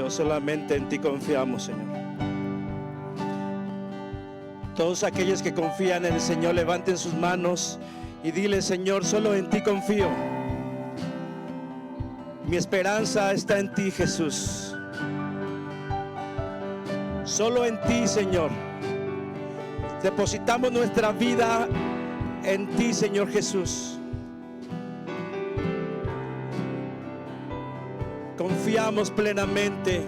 Solamente en ti confiamos, Señor. Todos aquellos que confían en el Señor, levanten sus manos y dile: Señor, solo en ti confío. Mi esperanza está en ti, Jesús. Solo en ti, Señor. Depositamos nuestra vida en ti, Señor Jesús. Confiamos plenamente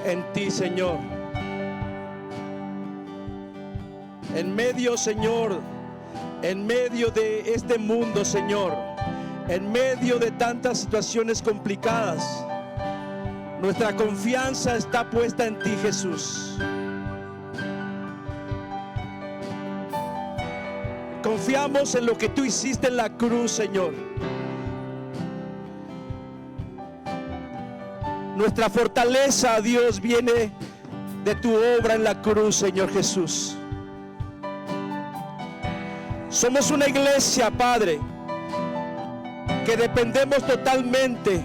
en ti, Señor. En medio, Señor, en medio de este mundo, Señor, en medio de tantas situaciones complicadas, nuestra confianza está puesta en ti, Jesús. Confiamos en lo que tú hiciste en la cruz, Señor. Nuestra fortaleza, Dios, viene de tu obra en la cruz, Señor Jesús. Somos una iglesia, Padre, que dependemos totalmente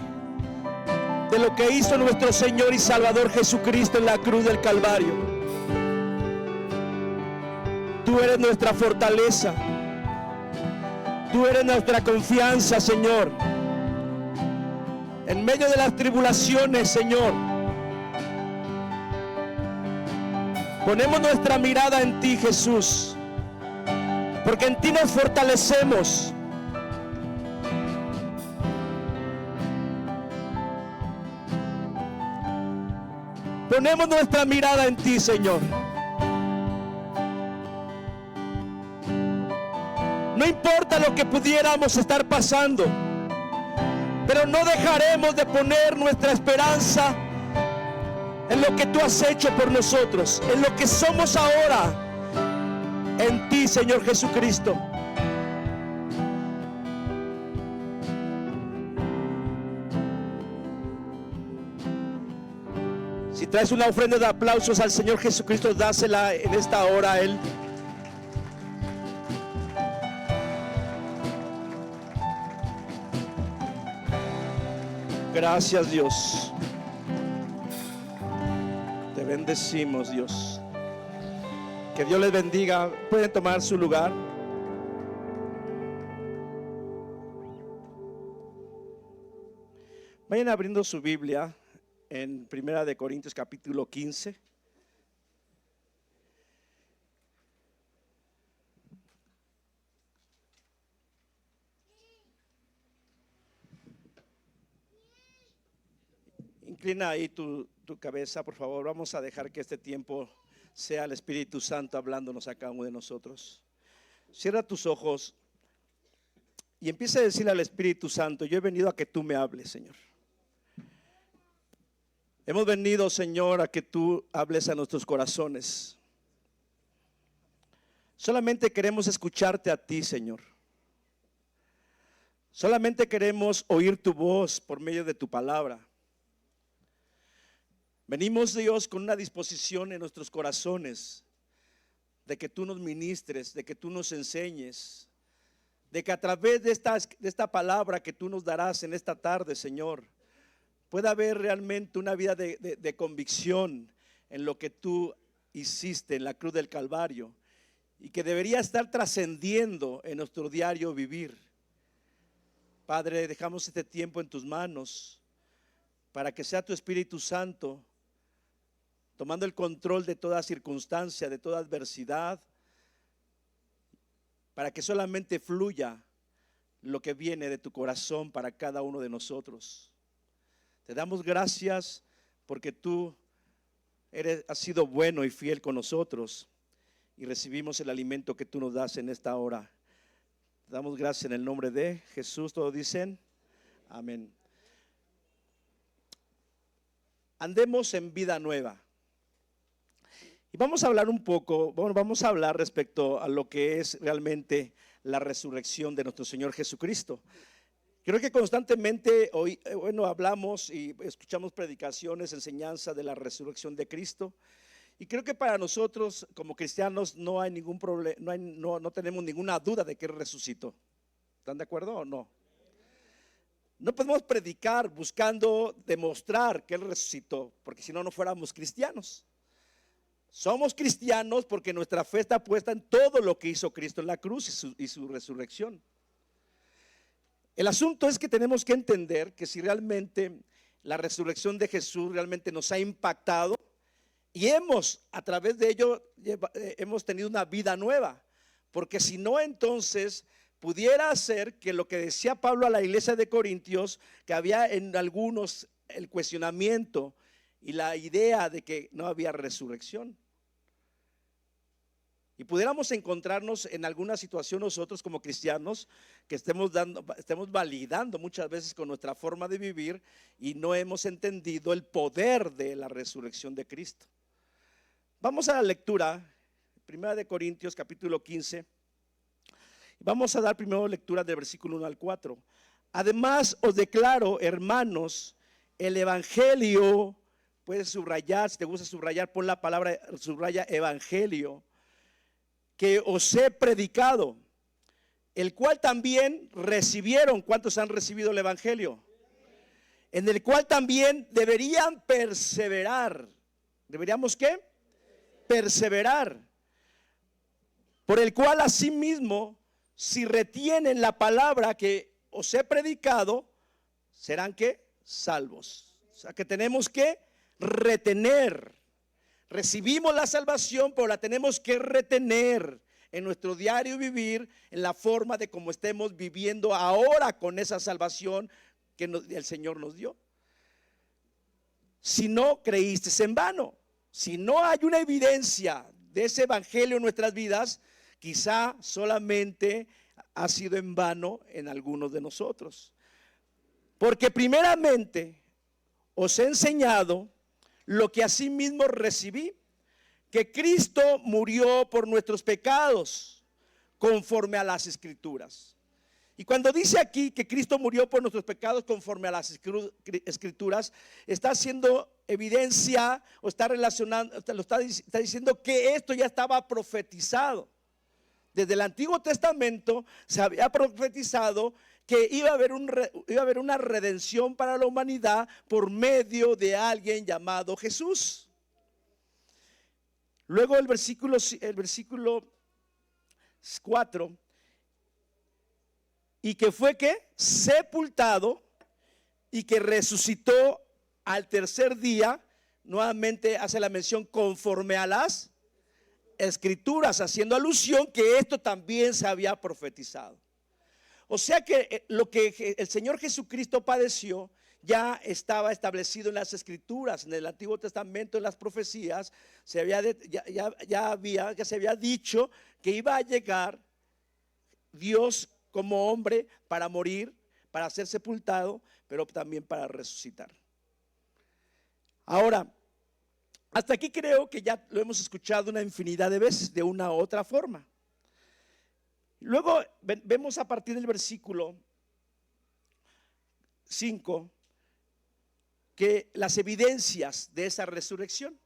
de lo que hizo nuestro Señor y Salvador Jesucristo en la cruz del Calvario. Tú eres nuestra fortaleza. Tú eres nuestra confianza, Señor. En medio de las tribulaciones, Señor, ponemos nuestra mirada en ti, Jesús, porque en ti nos fortalecemos. Ponemos nuestra mirada en ti, Señor. No importa lo que pudiéramos estar pasando, pero no dejaremos de poner nuestra esperanza en lo que tú has hecho por nosotros, en lo que somos ahora, en ti, Señor Jesucristo. Si traes una ofrenda de aplausos al Señor Jesucristo, dásela en esta hora a Él. Gracias, Dios. Te bendecimos, Dios. Que Dios les bendiga. Pueden tomar su lugar. Vayan abriendo su Biblia en 1 Corintios capítulo 15. Inclina ahí tu cabeza, por favor. Vamos a dejar que este tiempo sea el Espíritu Santo hablándonos a cada uno de nosotros. Cierra tus ojos y empieza a decirle al Espíritu Santo: yo he venido a que tú me hables, Señor. Hemos venido, Señor, a que tú hables a nuestros corazones. Solamente queremos escucharte a ti, Señor. Solamente queremos oír tu voz por medio de tu palabra. Venimos, Dios, con una disposición en nuestros corazones de que tú nos ministres, de que tú nos enseñes, de que a través de esta palabra que tú nos darás en esta tarde, Señor, pueda haber realmente una vida de convicción en lo que tú hiciste en la cruz del Calvario y que debería estar trascendiendo en nuestro diario vivir. Padre, dejamos este tiempo en tus manos para que sea tu Espíritu Santo tomando el control de toda circunstancia, de toda adversidad, para que solamente fluya lo que viene de tu corazón para cada uno de nosotros. Te damos gracias porque tú has sido bueno y fiel con nosotros y recibimos el alimento que tú nos das en esta hora. Te damos gracias en el nombre de Jesús. Todos dicen amén. Andemos en vida nueva. Y vamos a hablar un poco, vamos a hablar respecto a lo que es realmente la resurrección de nuestro Señor Jesucristo. Creo que constantemente hoy, hablamos y escuchamos predicaciones, enseñanza de la resurrección de Cristo. Y creo que para nosotros como cristianos no hay ningún problema, no tenemos ninguna duda de que Él resucitó. ¿Están de acuerdo o no? No podemos predicar buscando demostrar que Él resucitó, porque si no, no fuéramos cristianos. Somos cristianos porque nuestra fe está puesta en todo lo que hizo Cristo en la cruz y su resurrección. El asunto es que tenemos que entender que si realmente la resurrección de Jesús realmente nos ha impactado y a través de ello, hemos tenido una vida nueva. Porque si no, entonces pudiera ser que lo que decía Pablo a la iglesia de Corintios, que había en algunos el cuestionamiento y la idea de que no había resurrección. Y pudiéramos encontrarnos en alguna situación nosotros como cristianos que estemos validando muchas veces con nuestra forma de vivir y no hemos entendido el poder de la resurrección de Cristo. Vamos a la lectura, 1 Corintios capítulo 15. Vamos a dar primero lectura del versículo 1 al 4. Además os declaro, hermanos, el evangelio, puedes subrayar, si te gusta subrayar, pon la palabra, subraya evangelio, que os he predicado, el cual también recibieron. ¿Cuántos han recibido el evangelio? En el cual también deberían perseverar. ¿Deberíamos qué? Perseverar. Por el cual asimismo, si retienen la palabra que os he predicado, serán ¿qué? Salvos. O sea que tenemos que retener. Recibimos la salvación, pero la tenemos que retener en nuestro diario vivir, en la forma de cómo estemos viviendo ahora con esa salvación que el Señor nos dio. Si no creíste en vano, si no hay una evidencia de ese evangelio en nuestras vidas, quizá solamente ha sido en vano en algunos de nosotros. Porque primeramente os he enseñado lo que asimismo recibí, que Cristo murió por nuestros pecados conforme a las Escrituras. Y cuando dice aquí que Cristo murió por nuestros pecados conforme a las Escrituras, está haciendo evidencia o está relacionando, está diciendo que esto ya estaba profetizado. Desde el Antiguo Testamento se había profetizado que iba a haber una redención para la humanidad por medio de alguien llamado Jesús. Luego el versículo 4, y que fue que sepultado y que resucitó al tercer día. Nuevamente hace la mención conforme a las Escrituras, haciendo alusión que esto también se había profetizado. O sea que lo que el Señor Jesucristo padeció ya estaba establecido en las Escrituras, en el Antiguo Testamento, en las profecías. Ya se había dicho que iba a llegar Dios como hombre para morir, para ser sepultado, pero también para resucitar. Ahora, hasta aquí creo que ya lo hemos escuchado una infinidad de veces, de una u otra forma. Luego vemos a partir del versículo 5 que las evidencias de esa resurrección.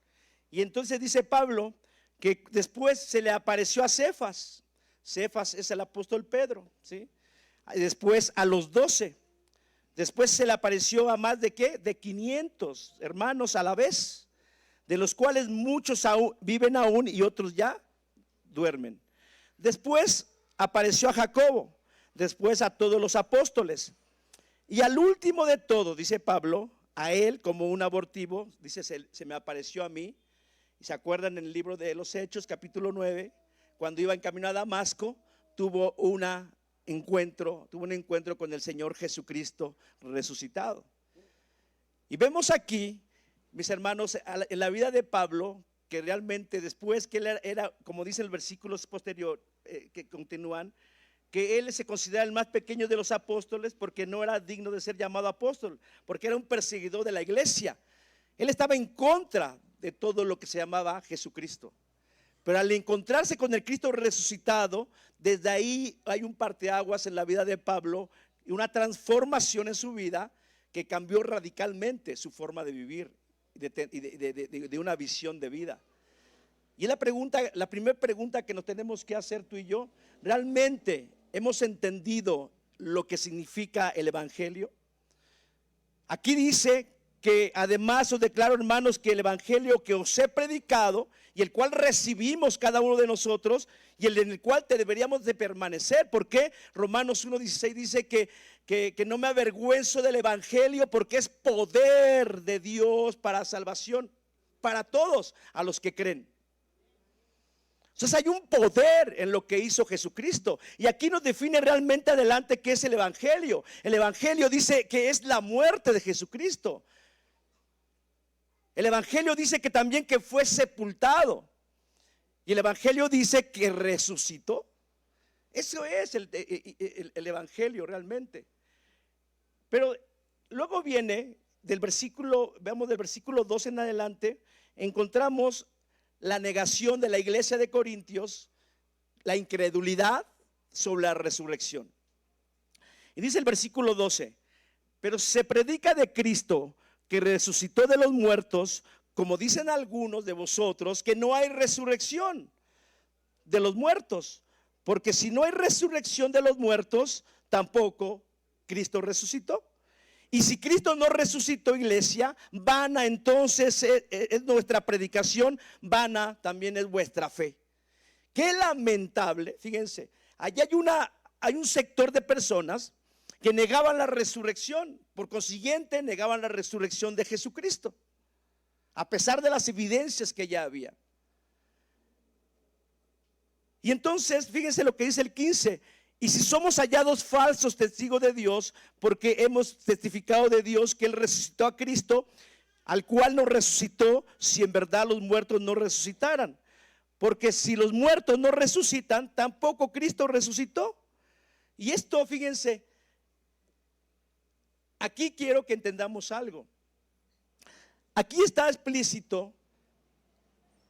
Y entonces dice Pablo que después se le apareció a Cefas. Cefas es el apóstol Pedro, ¿sí? Y después a los 12. Después se le apareció a más de ¿qué? De 500 hermanos a la vez, de los cuales muchos viven aún y otros ya duermen. Después apareció a Jacobo, después a todos los apóstoles, y al último de todo, dice Pablo, a él como un abortivo, dice, se me apareció a mí. Y se acuerdan en el libro de los Hechos, capítulo 9, cuando iba en camino a Damasco, tuvo un encuentro con el Señor Jesucristo resucitado. Y vemos aquí, mis hermanos, en la vida de Pablo, que realmente después que él era, como dice el versículo posterior, que continúan, que él se considera el más pequeño de los apóstoles porque no era digno de ser llamado apóstol, porque era un perseguidor de la iglesia. Él estaba en contra de todo lo que se llamaba Jesucristo. Pero al encontrarse con el Cristo resucitado, desde ahí hay un parteaguas en la vida de Pablo y una transformación en su vida que cambió radicalmente su forma de vivir y de una visión de vida. Y la primera pregunta que nos tenemos que hacer tú y yo, ¿realmente hemos entendido lo que significa el evangelio? Aquí dice que además os declaro, hermanos, que el evangelio que os he predicado y el cual recibimos cada uno de nosotros y el en el cual te deberíamos de permanecer. ¿Por qué? Romanos 1:16 dice que no me avergüenzo del evangelio porque es poder de Dios para salvación, para todos a los que creen. Entonces hay un poder en lo que hizo Jesucristo. Y aquí nos define realmente adelante qué es el evangelio. El evangelio dice que es la muerte de Jesucristo. El evangelio dice que también que fue sepultado. Y el evangelio dice que resucitó. Eso es el evangelio realmente. Pero luego viene del versículo, veamos del versículo 12 en adelante, encontramos la negación de la iglesia de Corintios, la incredulidad sobre la resurrección. Y dice el versículo 12: pero se predica de Cristo que resucitó de los muertos, como dicen algunos de vosotros, que no hay resurrección de los muertos, porque si no hay resurrección de los muertos, tampoco Cristo resucitó. Y si Cristo no resucitó, iglesia, vana entonces es nuestra predicación, vana también es vuestra fe. Qué lamentable, fíjense, allá hay un sector de personas que negaban la resurrección, por consiguiente negaban la resurrección de Jesucristo, a pesar de las evidencias que ya había. Y entonces, fíjense lo que dice el 15: y si somos hallados falsos testigos de Dios, porque hemos testificado de Dios que Él resucitó a Cristo, al cual no resucitó, si en verdad los muertos no resucitaran. Porque si los muertos no resucitan, tampoco Cristo resucitó. Y esto, fíjense, aquí quiero que entendamos algo. Aquí está explícito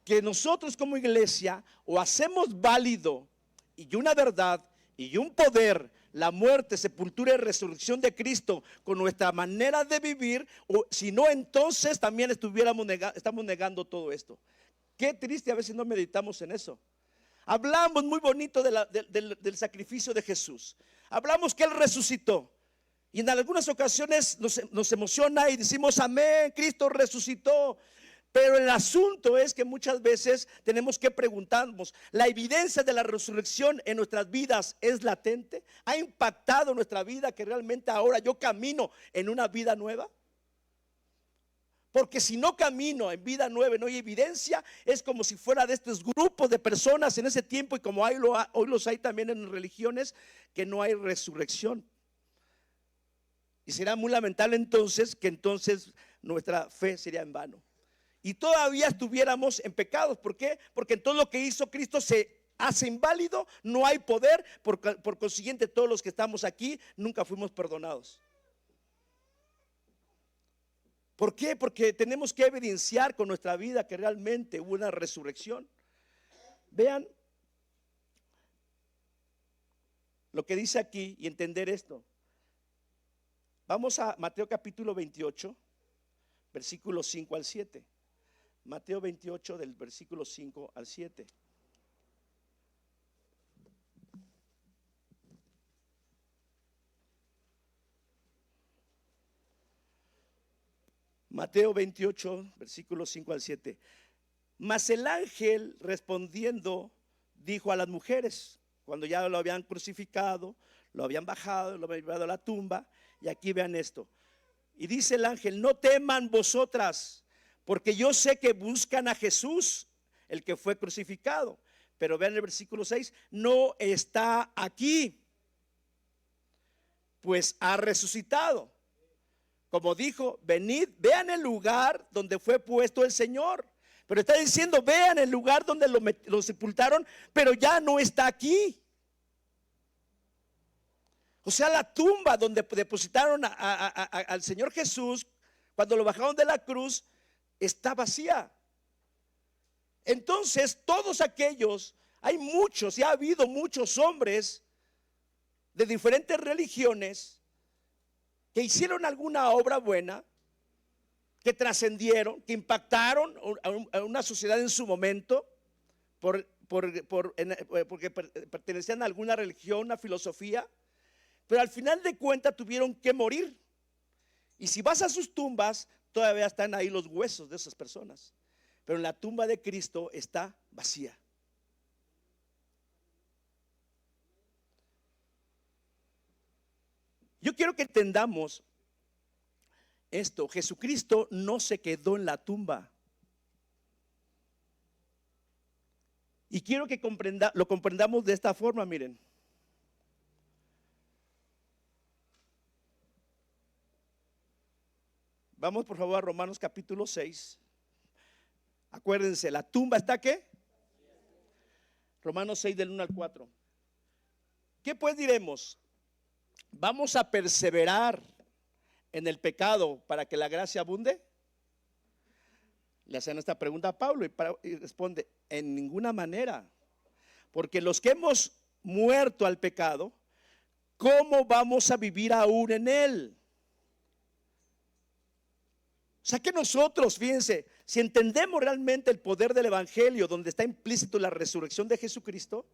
que nosotros como iglesia o hacemos válido y una verdad y un poder, la muerte, sepultura y resurrección de Cristo con nuestra manera de vivir, o si no, entonces también estamos negando todo esto. Qué triste, a veces no meditamos en eso. Hablamos muy bonito del sacrificio de Jesús, hablamos que Él resucitó, y en algunas ocasiones nos emociona y decimos amén, Cristo resucitó. Pero el asunto es que muchas veces tenemos que preguntarnos, ¿la evidencia de la resurrección en nuestras vidas es latente? ¿Ha impactado nuestra vida que realmente ahora yo camino en una vida nueva? Porque si no camino en vida nueva y no hay evidencia, es como si fuera de estos grupos de personas en ese tiempo, y como hoy los hay también en religiones, que no hay resurrección. Y será muy lamentable entonces que entonces nuestra fe sería en vano y todavía estuviéramos en pecados. ¿Por qué? Porque en todo lo que hizo Cristo se hace inválido, no hay poder, por consiguiente todos los que estamos aquí nunca fuimos perdonados. ¿Por qué? Porque tenemos que evidenciar con nuestra vida que realmente hubo una resurrección. Vean lo que dice aquí y entender esto. Vamos a Mateo capítulo 28, versículos 5 al 7. Mateo 28 del versículo 5 al 7. Mateo 28, versículos 5 al 7. Mas el ángel respondiendo dijo a las mujeres, cuando ya lo habían crucificado, lo habían bajado, lo habían llevado a la tumba, y aquí vean esto. Y dice el ángel: no teman vosotras, porque yo sé que buscan a Jesús, el que fue crucificado. Pero vean el versículo 6, no está aquí, pues ha resucitado. Como dijo, venid, vean el lugar donde fue puesto el Señor. Pero está diciendo, vean el lugar donde lo sepultaron, pero ya no está aquí. O sea, la tumba donde depositaron al Señor Jesús, cuando lo bajaron de la cruz, está vacía. Entonces todos aquellos, hay muchos y ha habido muchos hombres de diferentes religiones que hicieron alguna obra buena, que trascendieron, que impactaron a una sociedad en su momento porque pertenecían a alguna religión, una filosofía, pero al final de cuentas tuvieron que morir. Y si vas a sus tumbas, todavía están ahí los huesos de esas personas. Pero en la tumba de Cristo está vacía. Yo quiero que entendamos esto. Jesucristo no se quedó en la tumba. Y quiero que lo comprendamos de esta forma, miren. Vamos por favor a Romanos capítulo 6. Acuérdense, la tumba está ¿qué? Romanos 6 del 1 al 4. ¿Qué pues diremos? ¿Vamos a perseverar en el pecado para que la gracia abunde? Le hacen esta pregunta a Pablo y responde: en ninguna manera, porque los que hemos muerto al pecado, ¿cómo vamos a vivir aún en él? O sea que nosotros, fíjense, si entendemos realmente el poder del evangelio, donde está implícito la resurrección de Jesucristo,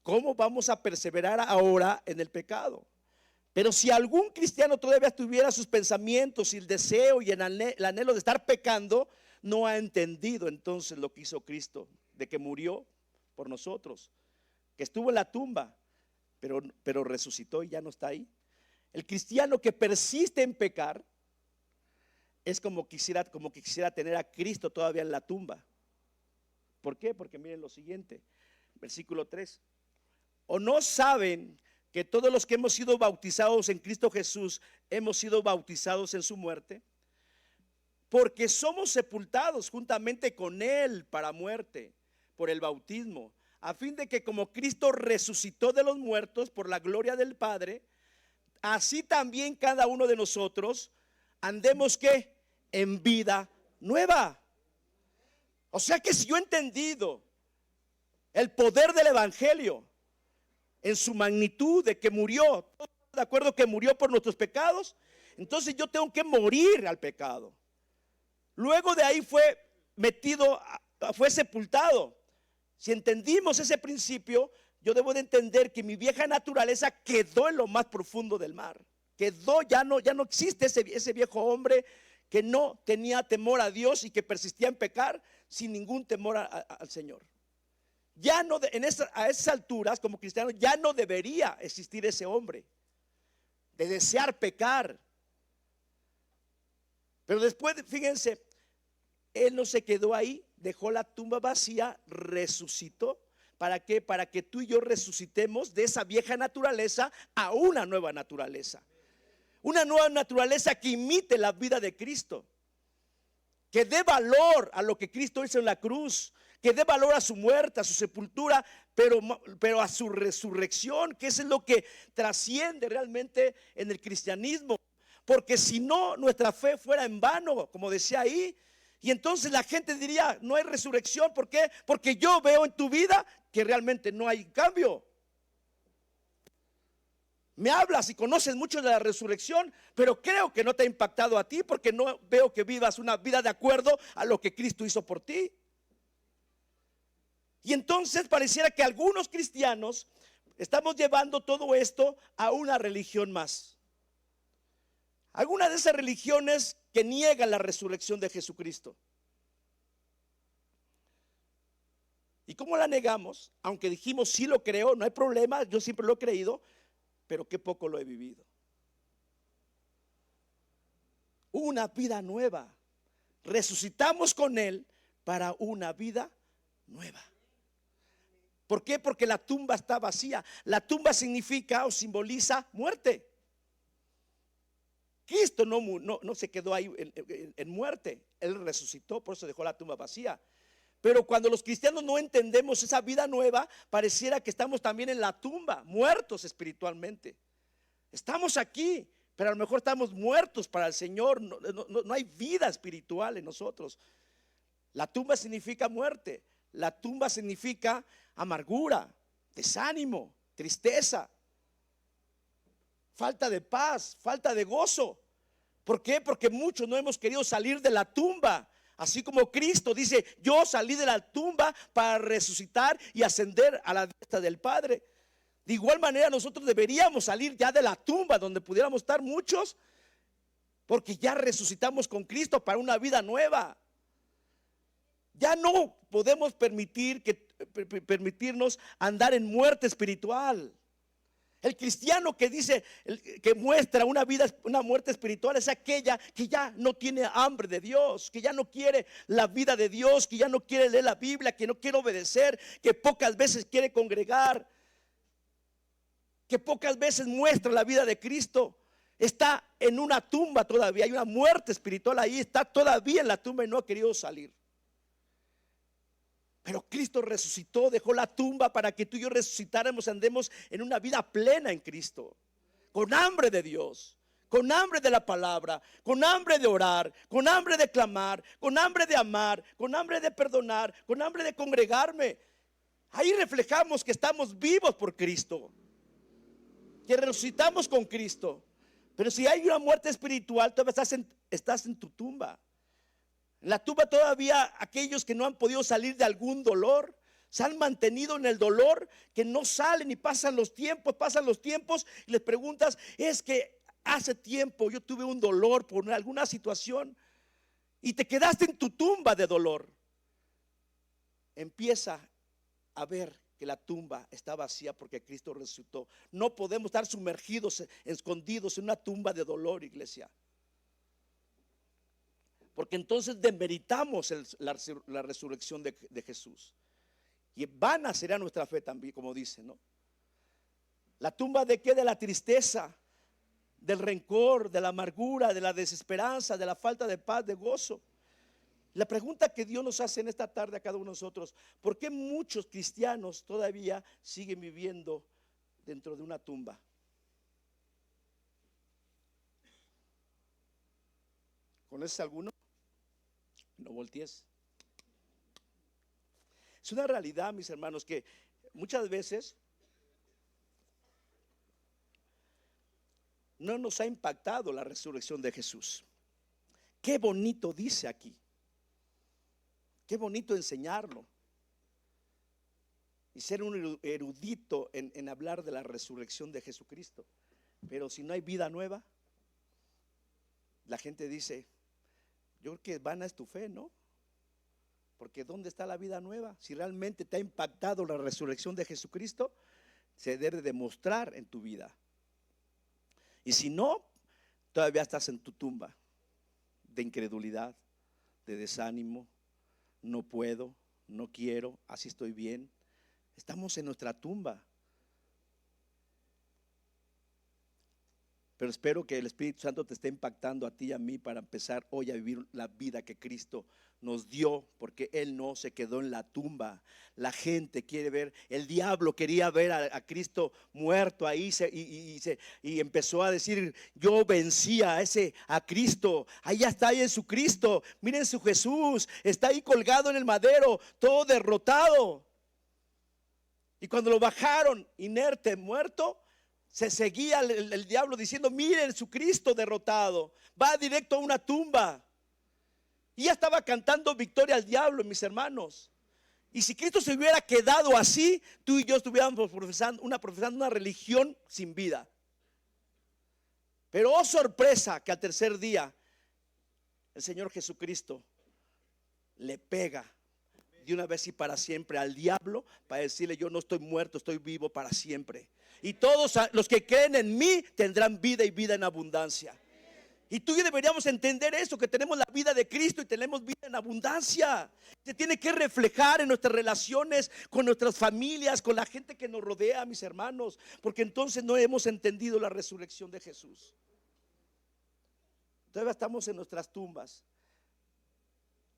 ¿cómo vamos a perseverar ahora en el pecado? Pero si algún cristiano todavía tuviera sus pensamientos y el deseo y el anhelo de estar pecando, no ha entendido entonces lo que hizo Cristo, de que murió por nosotros, que estuvo en la tumba, pero resucitó y ya no está ahí. El cristiano que persiste en pecar es como quisiera tener a Cristo todavía en la tumba. ¿Por qué? Porque miren lo siguiente, versículo 3. ¿O no saben que todos los que hemos sido bautizados en Cristo Jesús hemos sido bautizados en su muerte? Porque somos sepultados juntamente con Él para muerte por el bautismo, a fin de que como Cristo resucitó de los muertos por la gloria del Padre, así también cada uno de nosotros andemos ¿qué? En vida nueva. O sea que si yo he entendido el poder del evangelio en su magnitud, de que murió, de acuerdo que murió por nuestros pecados, entonces yo tengo que morir al pecado. Luego de ahí fue sepultado. Si entendimos ese principio, yo debo de entender que mi vieja naturaleza quedó en lo más profundo del mar. Quedó, ya no existe ese viejo hombre que no tenía temor a Dios y que persistía en pecar sin ningún temor al Señor. Ya no, a esas alturas como cristiano ya no debería existir ese hombre de desear pecar. Pero después, fíjense, Él no se quedó ahí, dejó la tumba vacía, resucitó. ¿Para qué? Para que tú y yo resucitemos de esa vieja naturaleza a una nueva naturaleza. Una nueva naturaleza que imite la vida de Cristo, que dé valor a lo que Cristo hizo en la cruz, que dé valor a su muerte, a su sepultura, pero a su resurrección, que eso es lo que trasciende realmente en el cristianismo. Porque si no, nuestra fe fuera en vano, como decía ahí, y entonces la gente diría: no hay resurrección. ¿Por qué? Porque yo veo en tu vida que realmente no hay cambio. Me hablas y conoces mucho de la resurrección, pero creo que no te ha impactado a ti, porque no veo que vivas una vida de acuerdo a lo que Cristo hizo por ti. Y entonces pareciera que algunos cristianos estamos llevando todo esto a una religión más. Algunas de esas religiones que niegan la resurrección de Jesucristo. ¿Y cómo la negamos? Aunque dijimos sí lo creo, no hay problema, yo siempre lo he creído, pero qué poco lo he vivido. Una vida nueva. Resucitamos con Él para una vida nueva. ¿Por qué? Porque la tumba está vacía. La tumba significa o simboliza muerte. Cristo no se quedó ahí en muerte. Él resucitó, por eso dejó la tumba vacía. Pero cuando los cristianos no entendemos esa vida nueva, pareciera que estamos también en la tumba, muertos espiritualmente. Estamos aquí, pero a lo mejor estamos muertos para el Señor. No hay vida espiritual en nosotros. La tumba significa muerte. La tumba significa amargura, desánimo, tristeza, falta de paz, falta de gozo. ¿Por qué? Porque muchos no hemos querido salir de la tumba. Así como Cristo dice: yo salí de la tumba para resucitar y ascender a la diestra del Padre. De igual manera nosotros deberíamos salir ya de la tumba, donde pudiéramos estar muchos porque ya resucitamos con Cristo para una vida nueva. Ya no podemos permitirnos andar en muerte espiritual. El cristiano que dice, que muestra una muerte espiritual, es aquella que ya no tiene hambre de Dios, que ya no quiere la vida de Dios, que ya no quiere leer la Biblia, que no quiere obedecer, que pocas veces quiere congregar, que pocas veces muestra la vida de Cristo. Está en una tumba todavía, hay una muerte espiritual ahí, está todavía en la tumba y no ha querido salir. Pero Cristo resucitó, dejó la tumba para que tú y yo resucitáramos, andemos en una vida plena en Cristo, con hambre de Dios, con hambre de la palabra, con hambre de orar, con hambre de clamar, con hambre de amar, con hambre de perdonar, con hambre de congregarme. Ahí reflejamos que estamos vivos por Cristo, que resucitamos con Cristo. Pero si hay una muerte espiritual, todavía estás en tu tumba. En la tumba todavía aquellos que no han podido salir de algún dolor, se han mantenido en el dolor, que no salen y pasan los tiempos y les preguntas, es que hace tiempo yo tuve un dolor por alguna situación y te quedaste en tu tumba de dolor. Empieza a ver que la tumba está vacía porque Cristo resucitó. No podemos estar sumergidos, escondidos en una tumba de dolor, iglesia, porque entonces demeritamos la resurrección de Jesús. Y vana será nuestra fe también, como dice, ¿no? La tumba de qué? De la tristeza, del rencor, de la amargura, de la desesperanza, de la falta de paz, de gozo. La pregunta que Dios nos hace en esta tarde a cada uno de nosotros: ¿por qué muchos cristianos todavía siguen viviendo dentro de una tumba? ¿Conoces alguno? No voltees. Es una realidad, mis hermanos, que muchas veces no nos ha impactado la resurrección de Jesús. Qué bonito dice aquí, qué bonito enseñarlo y ser un erudito en hablar de la resurrección de Jesucristo. Pero si no hay vida nueva, la gente dice, yo creo que vana es tu fe, ¿no? Porque ¿dónde está la vida nueva? Si realmente te ha impactado la resurrección de Jesucristo, se debe demostrar en tu vida. Y si no, todavía estás en tu tumba de incredulidad, de desánimo. No puedo, no quiero, así estoy bien. Estamos en nuestra tumba. Pero espero que el Espíritu Santo te esté impactando a ti y a mí para empezar hoy a vivir la vida que Cristo nos dio, porque Él no se quedó en la tumba. La gente quiere ver, el diablo quería ver a Cristo muerto ahí y empezó a decir, yo vencí a Cristo, ahí está, ahí en su Cristo, miren su Jesús, está ahí colgado en el madero, todo derrotado. Y cuando lo bajaron inerte, muerto, se seguía el diablo diciendo, miren su Cristo derrotado, va directo a una tumba. Y ya estaba cantando victoria al diablo, mis hermanos. Y si Cristo se hubiera quedado así, tú y yo estuviéramos profesando una religión sin vida. Pero oh sorpresa, que al tercer día el Señor Jesucristo le pega de una vez y para siempre al diablo, para decirle, yo no estoy muerto, estoy vivo para siempre. Y todos los que creen en mí tendrán vida y vida en abundancia. Y tú y yo deberíamos entender eso, que tenemos la vida de Cristo y tenemos vida en abundancia. Se tiene que reflejar en nuestras relaciones con nuestras familias, con la gente que nos rodea, mis hermanos, porque entonces no hemos entendido la resurrección de Jesús. Todavía estamos en nuestras tumbas.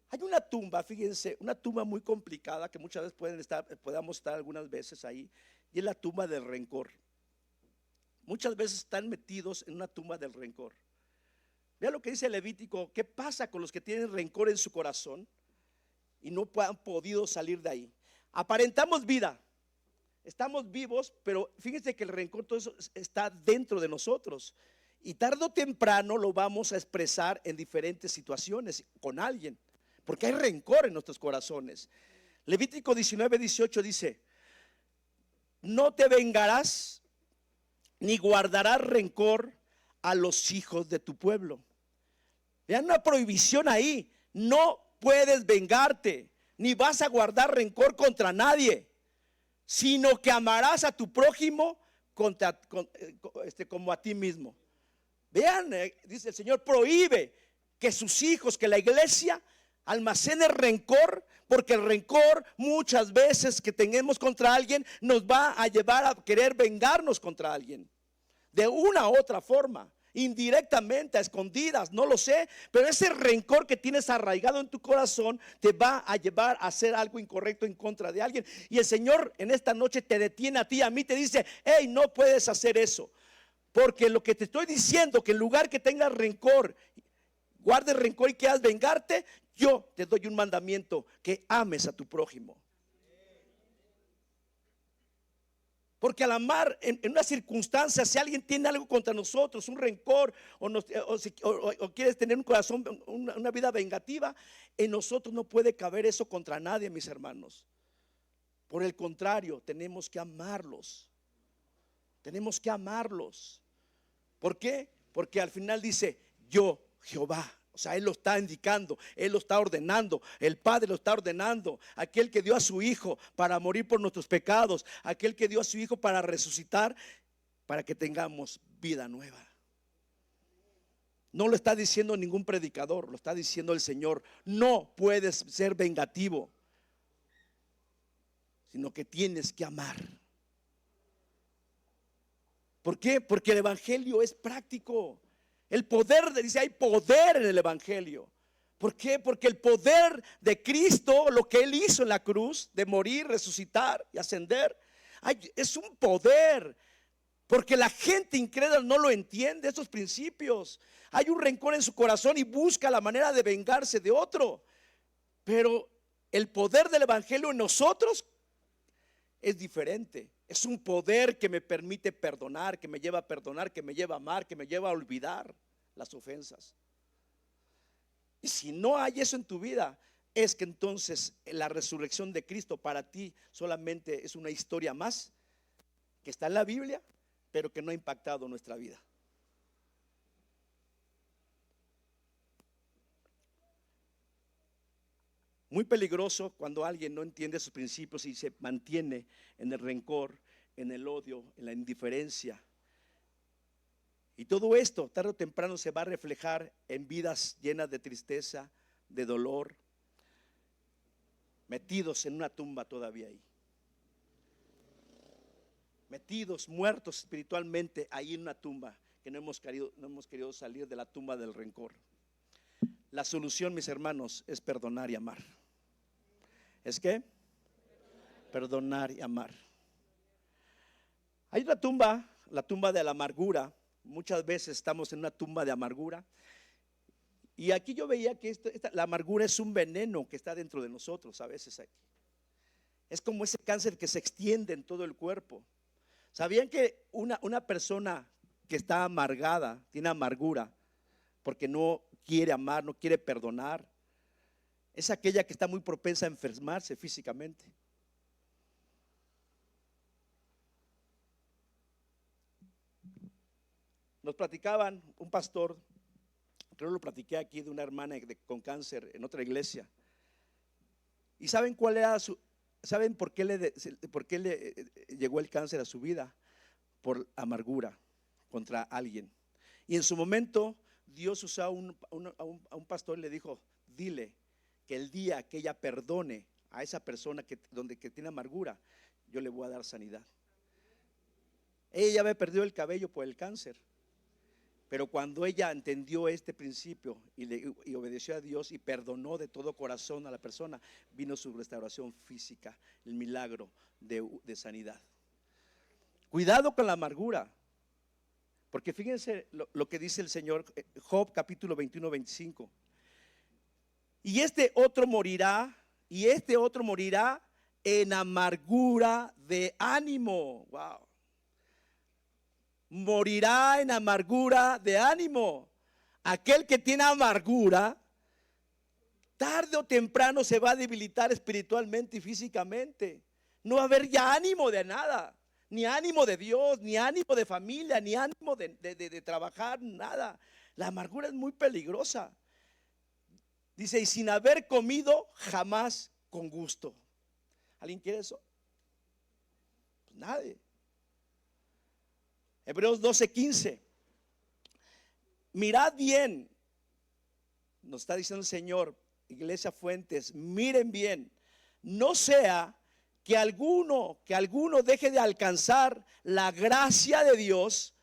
Hay una tumba, fíjense, una tumba muy complicada que muchas veces podamos estar algunas veces ahí, y es la tumba del rencor. Muchas veces están metidos en una tumba del rencor. Vea lo que dice Levítico. ¿Qué pasa con los que tienen rencor en su corazón y no han podido salir de ahí? Aparentamos vida, estamos vivos, pero fíjense que el rencor, todo eso está dentro de nosotros, y tarde o temprano lo vamos a expresar en diferentes situaciones con alguien, porque hay rencor en nuestros corazones. Levítico 19:18 dice, no te vengarás ni guardarás rencor a los hijos de tu pueblo, Vean una prohibición ahí. No puedes vengarte, ni vas a guardar rencor contra nadie, sino que amarás a tu prójimo como a ti mismo. Vean, dice el Señor, prohíbe que sus hijos, que la iglesia almacene rencor, porque el rencor muchas veces que tengamos contra alguien nos va a llevar a querer vengarnos contra alguien de una u otra forma, indirectamente, a escondidas, no lo sé, pero ese rencor que tienes arraigado en tu corazón te va a llevar a hacer algo incorrecto en contra de alguien. Y el Señor en esta noche te detiene a ti, a mí, te dice: hey, no puedes hacer eso, porque lo que te estoy diciendo, que en lugar que tengas rencor, guardes rencor y quieras vengarte, yo te doy un mandamiento: que ames a tu prójimo. Porque al amar en una circunstancia, si alguien tiene algo contra nosotros, un rencor, o quieres tener un corazón, una vida vengativa, en nosotros no puede caber eso contra nadie, mis hermanos. Por el contrario, tenemos que amarlos. Tenemos que amarlos. ¿Por qué? Porque al final dice: yo, Jehová. O sea, Él lo está indicando, Él lo está ordenando, el Padre lo está ordenando. Aquel que dio a su Hijo para morir por nuestros pecados, aquel que dio a su Hijo para resucitar, para que tengamos vida nueva. No lo está diciendo ningún predicador, lo está diciendo el Señor. No puedes ser vengativo, sino que tienes que amar. ¿Por qué? Porque el evangelio es práctico. El poder, dice, hay poder en el evangelio. ¿Por qué? Porque el poder de Cristo, lo que Él hizo en la cruz, de morir, resucitar y ascender, es un poder. Porque la gente incrédula no lo entiende, esos principios. Hay un rencor en su corazón y busca la manera de vengarse de otro. Pero el poder del evangelio en nosotros es diferente. Es un poder que me permite perdonar, que me lleva a perdonar, que me lleva a amar, que me lleva a olvidar las ofensas. Y si no hay eso en tu vida, es que entonces la resurrección de Cristo para ti solamente es una historia más que está en la Biblia, pero que no ha impactado nuestra vida. Muy peligroso cuando alguien no entiende sus principios y se mantiene en el rencor, en el odio, en la indiferencia. Y todo esto tarde o temprano se va a reflejar en vidas llenas de tristeza, de dolor, metidos en una tumba todavía ahí. Metidos, muertos espiritualmente ahí en una tumba, que no hemos querido salir de la tumba del rencor. La solución, mis hermanos, es perdonar y amar. ¿Es qué? Perdonar y amar. Hay una tumba, la tumba de la amargura. Muchas veces estamos en una tumba de amargura. Y aquí yo veía que la amargura es un veneno que está dentro de nosotros a veces aquí. Es como ese cáncer que se extiende en todo el cuerpo. ¿Sabían que una persona que está amargada, tiene amargura, porque no quiere amar, no quiere perdonar, es aquella que está muy propensa a enfermarse físicamente? Nos platicaban un pastor, creo lo platiqué aquí, de una hermana con cáncer en otra iglesia. ¿Y saben cuál era saben por qué le llegó el cáncer a su vida? Por amargura contra alguien. Y en su momento Dios usó a un pastor y le dijo: dile que el día que ella perdone a esa persona que tiene amargura, yo le voy a dar sanidad. Ella había perdido el cabello por el cáncer, pero cuando ella entendió este principio y obedeció a Dios y perdonó de todo corazón a la persona, vino su restauración física, el milagro de sanidad. Cuidado con la amargura, porque fíjense lo que dice el Señor, Job capítulo 21, 25. Y este otro morirá en amargura de ánimo. Wow. Morirá en amargura de ánimo. Aquel que tiene amargura, tarde o temprano se va a debilitar espiritualmente y físicamente. No va a haber ya ánimo de nada, ni ánimo de Dios, ni ánimo de familia, ni ánimo de trabajar, nada. La amargura es muy peligrosa. Dice, y sin haber comido jamás con gusto. ¿Alguien quiere eso? Pues nadie. Hebreos 12:15. Mirad bien, nos está diciendo el Señor, Iglesia Fuentes, miren bien, no sea que alguno deje de alcanzar la gracia de Dios,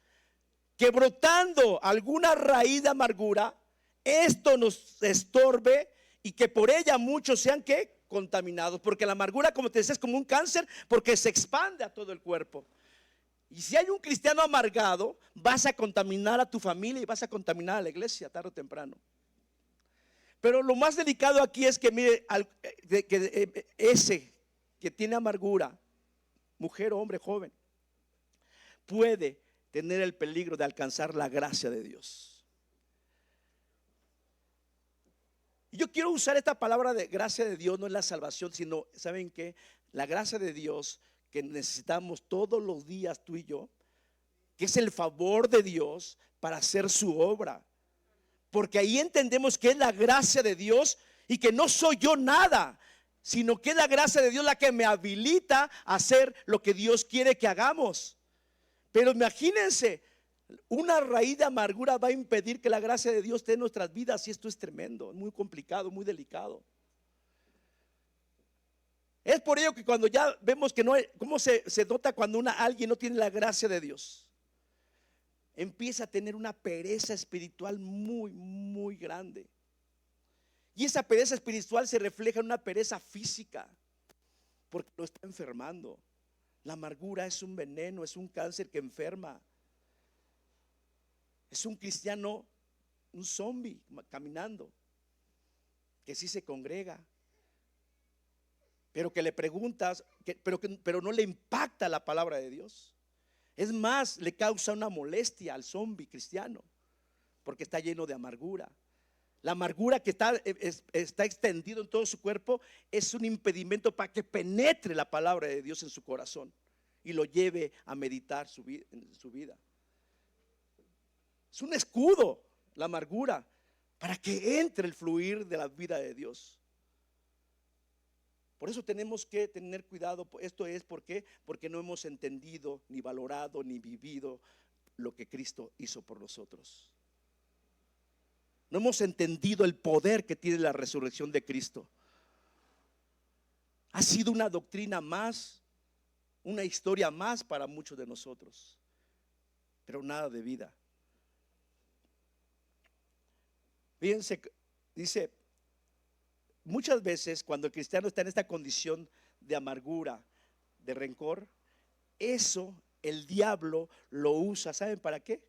que brotando alguna raíz de amargura, esto nos estorbe y que por ella muchos sean ¿qué? Contaminados, porque la amargura, como te decía, es como un cáncer, porque se expande a todo el cuerpo. Y si hay un cristiano amargado, vas a contaminar a tu familia y vas a contaminar a la iglesia tarde o temprano. Pero lo más delicado aquí es que mire, ese que tiene amargura, mujer, hombre, joven, puede tener el peligro de alcanzar la gracia de Dios. Y yo quiero usar esta palabra de gracia de Dios, no es la salvación, sino, ¿saben qué? La gracia de Dios que necesitamos todos los días tú y yo, que es el favor de Dios para hacer su obra. Porque ahí entendemos que es la gracia de Dios y que no soy yo nada, sino que es la gracia de Dios la que me habilita a hacer lo que Dios quiere que hagamos. Pero imagínense, una raíz de amargura va a impedir que la gracia de Dios esté en nuestras vidas, y esto es tremendo, muy complicado, muy delicado. Es por ello que cuando ya vemos que no hay, ¿cómo se nota cuando alguien no tiene la gracia de Dios? Empieza a tener una pereza espiritual muy, muy grande. Y esa pereza espiritual se refleja en una pereza física, porque lo está enfermando. La amargura es un veneno, es un cáncer que enferma. Es un cristiano, un zombie caminando, que sí se congrega, pero que le preguntas, pero no le impacta la palabra de Dios. Es más, le causa una molestia al zombie cristiano, porque está lleno de amargura. La amargura que está extendido en todo su cuerpo es un impedimento para que penetre la palabra de Dios en su corazón y lo lleve a meditar en su vida. Es un escudo la amargura para que entre el fluir de la vida de Dios. Por eso tenemos que tener cuidado. Esto es porque no hemos entendido, ni valorado, ni vivido lo que Cristo hizo por nosotros. No hemos entendido el poder que tiene la resurrección de Cristo. Ha sido una doctrina más, una historia más para muchos de nosotros, pero nada de vida. Fíjense, dice, muchas veces cuando el cristiano está en esta condición de amargura, de rencor, eso el diablo lo usa, ¿saben para qué?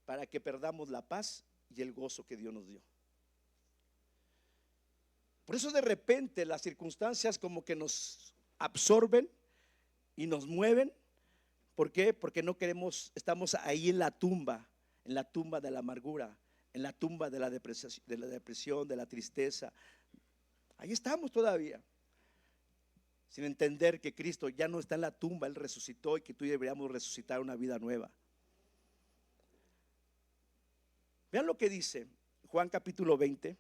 Para que perdamos la paz y el gozo que Dios nos dio. Por eso de repente las circunstancias como que nos absorben y nos mueven. ¿Por qué? Porque no queremos, estamos ahí en la tumba de la amargura, en la tumba de la depresión, de la tristeza. Ahí estamos todavía, sin entender que Cristo ya no está en la tumba, Él resucitó y que tú y yo deberíamos resucitar una vida nueva. Vean lo que dice Juan capítulo 20,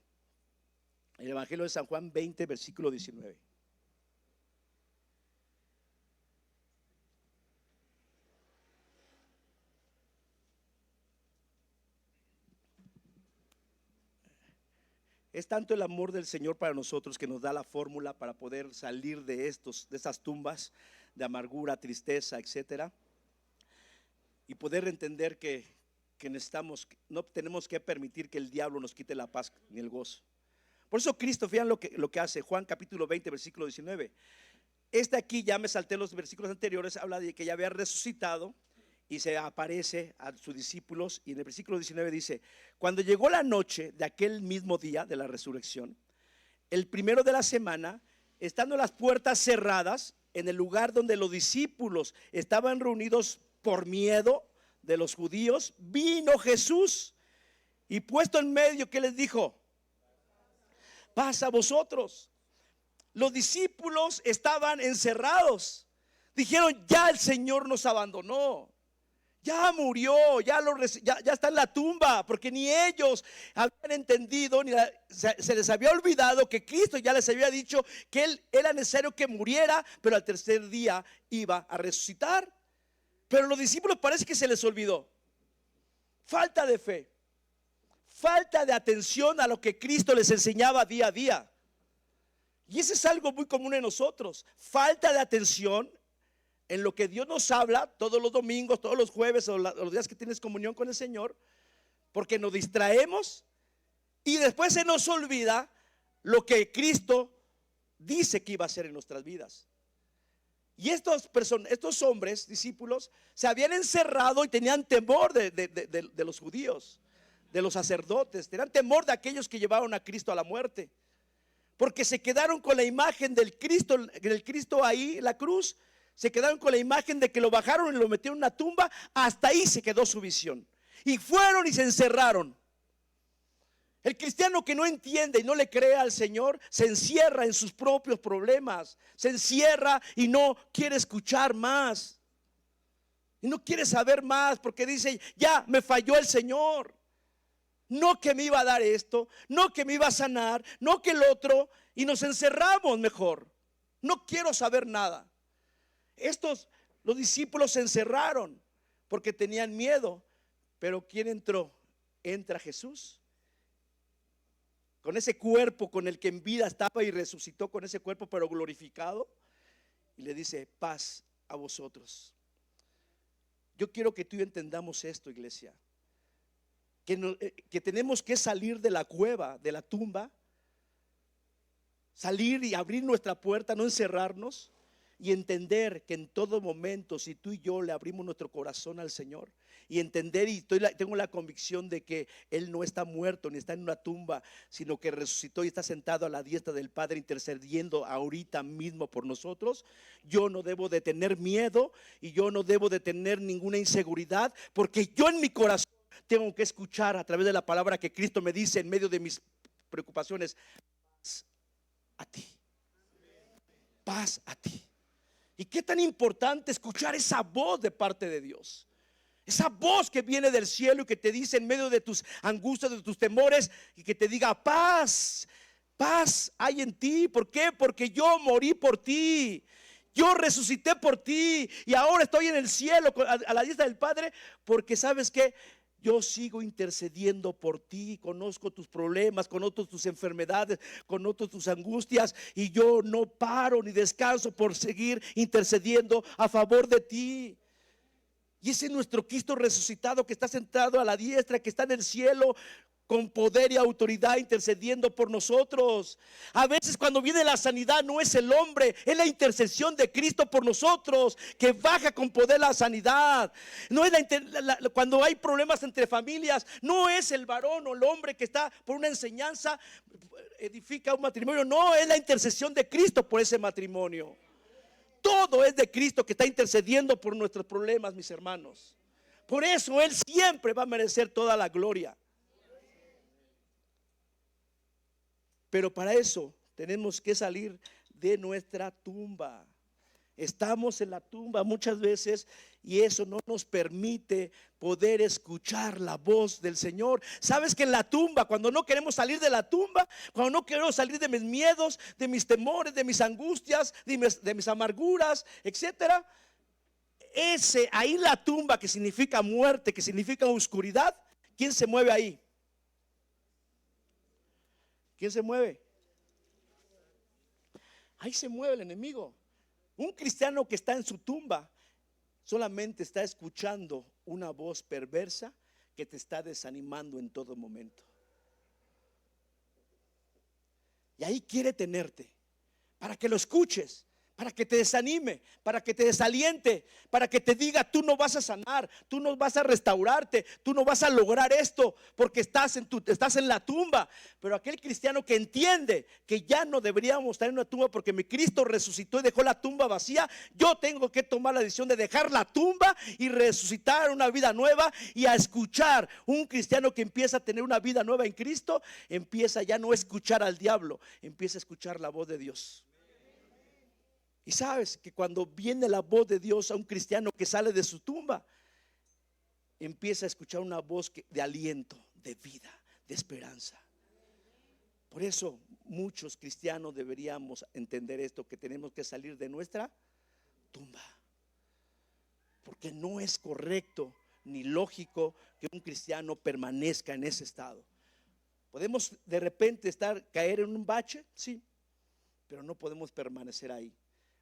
el Evangelio de San Juan 20, versículo 19. Es tanto el amor del Señor para nosotros que nos da la fórmula para poder salir de esas tumbas de amargura, tristeza, etcétera, y poder entender que necesitamos, no tenemos que permitir que el diablo nos quite la paz ni el gozo. Por eso Cristo, fíjense lo que hace Juan capítulo 20, versículo 19. Aquí ya me salté los versículos anteriores, habla de que ya había resucitado y se aparece a sus discípulos, y en el versículo 19 dice: cuando llegó la noche de aquel mismo día de la resurrección, el primero de la semana, estando las puertas cerradas en el lugar donde los discípulos estaban reunidos por miedo de los judíos, vino Jesús y puesto en medio, ¿qué les dijo? Paz a vosotros. Los discípulos estaban encerrados, dijeron: ya el Señor nos abandonó, Ya murió, ya está en la tumba, porque ni ellos habían entendido, se les había olvidado que Cristo ya les había dicho que Él era necesario que muriera, pero al tercer día iba a resucitar. Pero a los discípulos parece que se les olvidó. Falta de fe, falta de atención a lo que Cristo les enseñaba día a día. Y eso es algo muy común en nosotros, falta de atención en lo que Dios nos habla todos los domingos, todos los jueves o los días que tienes comunión con el Señor, porque nos distraemos y después se nos olvida lo que Cristo dice que iba a hacer en nuestras vidas. Y estos hombres, discípulos, se habían encerrado y tenían temor de los judíos, de los sacerdotes, tenían temor de aquellos que llevaron a Cristo a la muerte, porque se quedaron con la imagen del Cristo ahí en la cruz. Se quedaron con la imagen de que lo bajaron y lo metieron en una tumba. Hasta ahí se quedó su visión. Y fueron y se encerraron. El cristiano que no entiende y no le cree al Señor se encierra en sus propios problemas. Se encierra y no quiere escuchar más. Y no quiere saber más porque dice: ya me falló el Señor. No que me iba a dar esto, no que me iba a sanar, no que el otro. Y nos encerramos mejor. No quiero saber nada. Los discípulos se encerraron porque tenían miedo. Pero ¿quién entró? Entra Jesús con ese cuerpo con el que en vida estaba y resucitó con ese cuerpo pero glorificado, y le dice: paz a vosotros. Yo quiero que tú y yo entendamos esto, iglesia, que tenemos que salir de la cueva, de la tumba, salir y abrir nuestra puerta, no encerrarnos. Y entender que en todo momento, si tú y yo le abrimos nuestro corazón al Señor, y entender, y tengo la convicción de que Él no está muerto ni está en una tumba, sino que resucitó y está sentado a la diestra del Padre intercediendo ahorita mismo por nosotros. Yo no debo de tener miedo y yo no debo de tener ninguna inseguridad, porque yo en mi corazón tengo que escuchar a través de la palabra que Cristo me dice en medio de mis preocupaciones: paz a ti, paz a ti. Y qué tan importante escuchar esa voz de parte de Dios. Esa voz que viene del cielo y que te dice en medio de tus angustias, de tus temores, y que te diga: paz, paz hay en ti. ¿Por qué? Porque yo morí por ti. Yo resucité por ti y ahora estoy en el cielo a la diestra del Padre, porque ¿sabes qué? Yo sigo intercediendo por ti, conozco tus problemas, conozco tus enfermedades, conozco tus angustias, y yo no paro ni descanso por seguir intercediendo a favor de ti. Y ese es nuestro Cristo resucitado, que está sentado a la diestra, que está en el cielo con poder y autoridad intercediendo por nosotros. A veces cuando viene la sanidad no es el hombre, es la intercesión de Cristo por nosotros que baja con poder la sanidad. No es cuando hay problemas entre familias, no es el varón o el hombre que está por una enseñanza edifica un matrimonio. No, es la intercesión de Cristo por ese matrimonio. Todo es de Cristo que está intercediendo por nuestros problemas, mis hermanos. Por eso Él siempre va a merecer toda la gloria. Pero para eso tenemos que salir de nuestra tumba. Estamos en la tumba muchas veces y eso no nos permite poder escuchar la voz del Señor. Sabes que en la tumba, cuando no queremos salir de la tumba, cuando no queremos salir de mis miedos, de mis temores, de mis angustias, de mis amarguras, etcétera, ahí la tumba, que significa muerte, que significa oscuridad, ¿quién se mueve ahí? ¿Quién se mueve? Ahí se mueve el enemigo. Un cristiano que está en su tumba solamente está escuchando una voz perversa que te está desanimando en todo momento. Y ahí quiere tenerte para que lo escuches, para que te desanime, para que te desaliente, para que te diga: tú no vas a sanar, tú no vas a restaurarte, tú no vas a lograr esto porque estás en la tumba. Pero aquel cristiano que entiende que ya no deberíamos estar en una tumba porque mi Cristo resucitó y dejó la tumba vacía, yo tengo que tomar la decisión de dejar la tumba y resucitar una vida nueva, y a escuchar. Un cristiano que empieza a tener una vida nueva en Cristo empieza ya no a escuchar al diablo, empieza a escuchar la voz de Dios. Y sabes que cuando viene la voz de Dios a un cristiano que sale de su tumba, empieza a escuchar una voz de aliento, de vida, de esperanza. Por eso muchos cristianos deberíamos entender esto, que tenemos que salir de nuestra tumba, porque no es correcto ni lógico que un cristiano permanezca en ese estado. Podemos de repente caer en un bache, sí, pero no podemos permanecer ahí,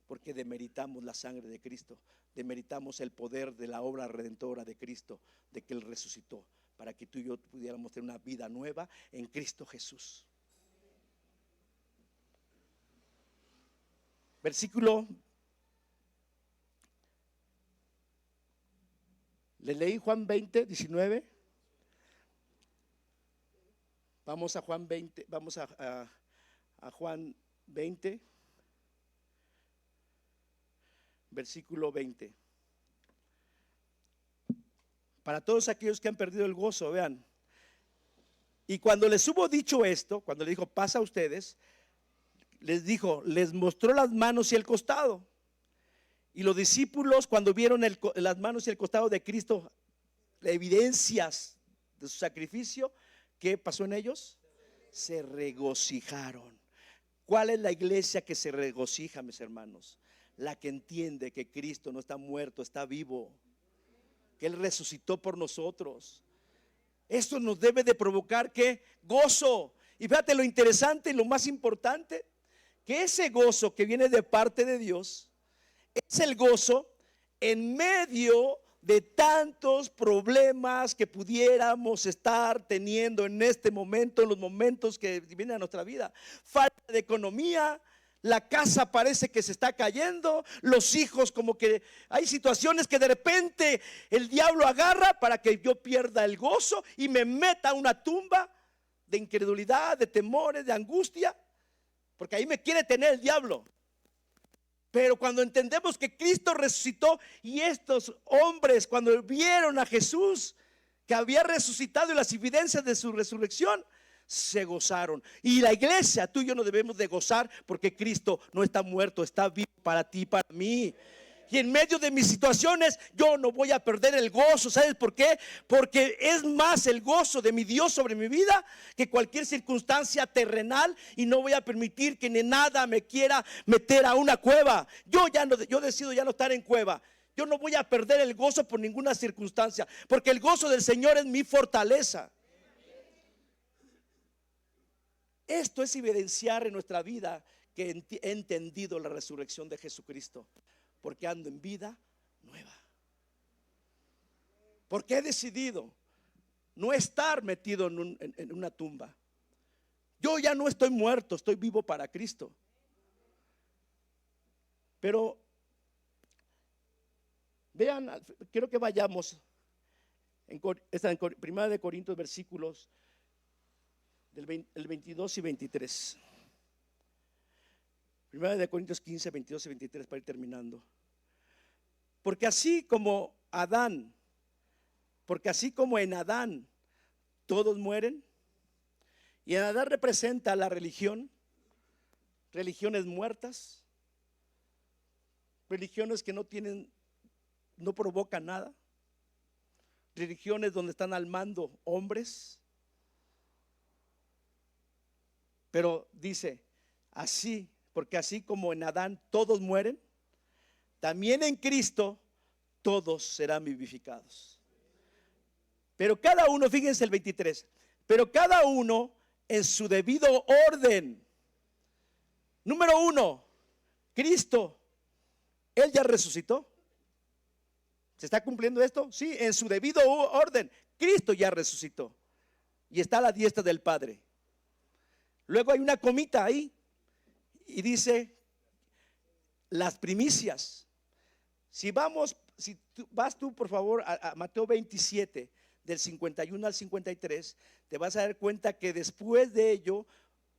porque demeritamos la sangre de Cristo, demeritamos el poder de la obra redentora de Cristo, de que Él resucitó, para que tú y yo pudiéramos tener una vida nueva en Cristo Jesús. Versículo, le leí Juan 20, 19. Vamos a Juan 20, vamos a Juan 20, versículo 20. Para todos aquellos que han perdido el gozo, vean. Y cuando les hubo dicho esto, cuando le dijo, pasa a ustedes, les dijo, les mostró las manos y el costado. Y los discípulos, cuando vieron las manos y el costado de Cristo, las evidencias de su sacrificio, ¿qué pasó en ellos? Se regocijaron. ¿Cuál es la iglesia que se regocija, mis hermanos? La que entiende que Cristo no está muerto, está vivo, que Él resucitó por nosotros. Esto nos debe de provocar ¿qué? Gozo. Y fíjate lo interesante y lo más importante, que ese gozo que viene de parte de Dios es el gozo en medio de tantos problemas que pudiéramos estar teniendo en este momento, en los momentos que vienen a nuestra vida. Falta de economía, la casa parece que se está cayendo, los hijos, como que hay situaciones que de repente el diablo agarra para que yo pierda el gozo y me meta a una tumba de incredulidad, de temores, de angustia, porque ahí me quiere tener el diablo. Pero cuando entendemos que Cristo resucitó, y estos hombres cuando vieron a Jesús que había resucitado y las evidencias de su resurrección, se gozaron. Y la iglesia, tú y yo nos debemos de gozar, porque Cristo no está muerto, está vivo para ti, para mí. Y en medio de mis situaciones yo no voy a perder el gozo. ¿Sabes por qué? Porque es más el gozo de mi Dios sobre mi vida que cualquier circunstancia terrenal, y no voy a permitir que ni nada me quiera meter a una cueva. Yo decido ya no estar en cueva. Yo no voy a perder el gozo por ninguna circunstancia, porque el gozo del Señor es mi fortaleza. Esto es evidenciar en nuestra vida que he entendido la resurrección de Jesucristo, porque ando en vida nueva, porque he decidido no estar metido en una tumba. Yo ya no estoy muerto, estoy vivo para Cristo. Pero vean, quiero que vayamos en 1 de Corintios, versículos el 22 y 23. 1 de Corintios 15, 22 y 23, para ir terminando. Porque así como en Adán todos mueren, y en Adán representa la religión, religiones muertas, religiones que no provocan nada, religiones donde están al mando hombres. Pero dice así, porque así como en Adán todos mueren, también en Cristo todos serán vivificados. Pero cada uno, fíjense el 23, pero cada uno en su debido orden. Número 1, Cristo, Él ya resucitó. ¿Se está cumpliendo esto? Sí, en su debido orden. Cristo ya resucitó y está a la diestra del Padre. Luego hay una comita ahí y dice las primicias. Si vas tú por favor a Mateo 27, del 51 al 53, te vas a dar cuenta que después de ello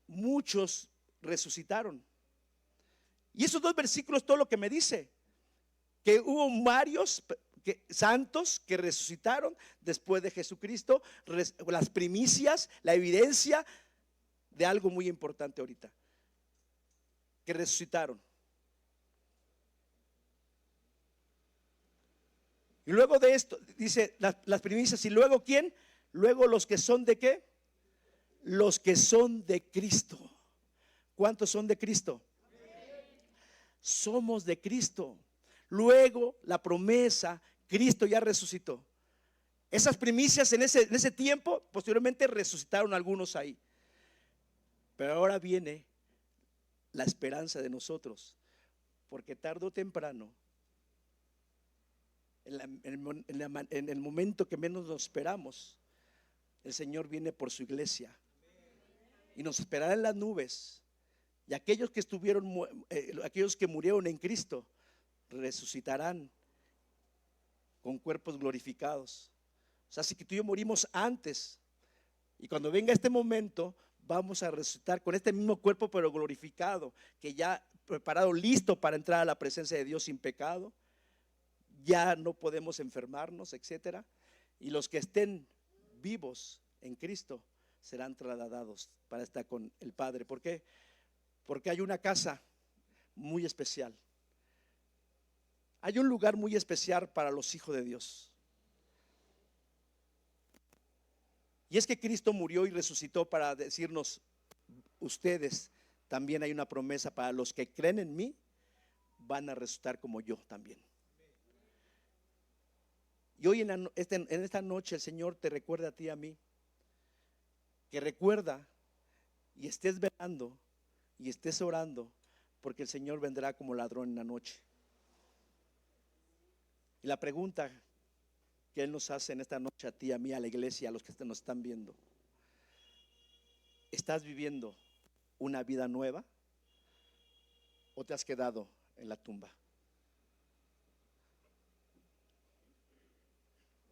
muchos resucitaron. Y esos dos versículos, todo lo que me dice, que hubo varios santos que resucitaron después de Jesucristo, las primicias, la evidencia de algo muy importante ahorita, que resucitaron. Y luego de esto, dice las primicias. ¿Y luego quién? Luego los que son de ¿qué? Los que son de Cristo. ¿Cuántos son de Cristo? Somos de Cristo. Luego la promesa, Cristo ya resucitó. Esas primicias en ese tiempo, posteriormente resucitaron algunos ahí. Pero ahora viene la esperanza de nosotros, porque tarde o temprano, en el momento que menos nos esperamos, el Señor viene por su iglesia y nos esperará en las nubes. Y aquellos que aquellos que murieron en Cristo resucitarán con cuerpos glorificados. O sea, si que tú y yo morimos antes, y cuando venga este momento vamos a resucitar con este mismo cuerpo pero glorificado, que ya preparado, listo para entrar a la presencia de Dios sin pecado. Ya no podemos enfermarnos, etcétera. Y los que estén vivos en Cristo serán trasladados para estar con el Padre. ¿Por qué? Porque hay una casa muy especial. Hay un lugar muy especial para los hijos de Dios. Y es que Cristo murió y resucitó para decirnos: ustedes también, hay una promesa para los que creen en mí, van a resucitar como yo también. Y hoy en esta noche el Señor te recuerda a ti y a mí, que recuerda y estés velando y estés orando, porque el Señor vendrá como ladrón en la noche. Y la pregunta que Él nos hace en esta noche a ti, a mí, a la iglesia, a los que nos están viendo: ¿estás viviendo una vida nueva o te has quedado en la tumba?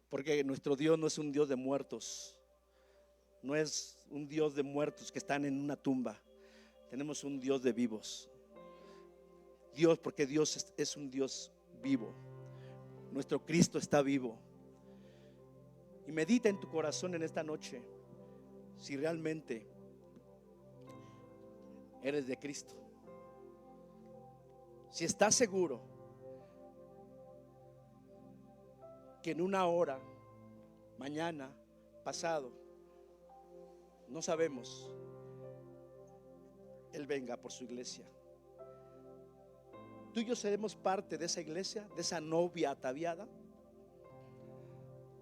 Porque nuestro Dios no es un Dios de muertos, no es un Dios de muertos que están en una tumba. Tenemos un Dios de vivos. Porque Dios es un Dios vivo. Nuestro Cristo está vivo. Y medita en tu corazón en esta noche si realmente eres de Cristo. Si estás seguro que en una hora, mañana, pasado, no sabemos, Él venga por su iglesia. Tú y yo seremos parte de esa iglesia, de esa novia ataviada,